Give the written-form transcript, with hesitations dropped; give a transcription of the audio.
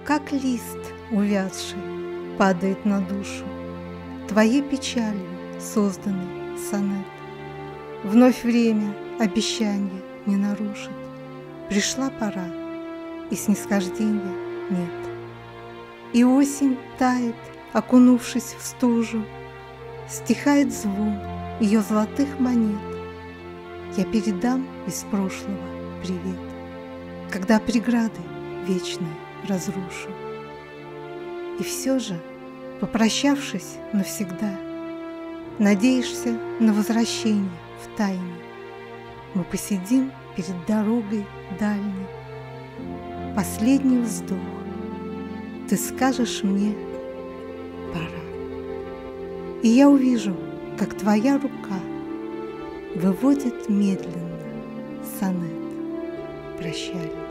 Как лист увядший падает на душу, Твоей печалью созданный сонет. Вновь время обещания не нарушит. Пришла пора, и снисхождения нет. И осень тает, окунувшись в стужу, Стихает звон ее золотых монет. Я передам из прошлого привет, Когда преграды вечные разрушу. И все же, попрощавшись навсегда, Надеешься на возвращение в тайне. Мы посидим перед дорогой дальней. Последний вздох, ты скажешь мне пора. И я увижу, как твоя рука выводит медленно сонет прощальный.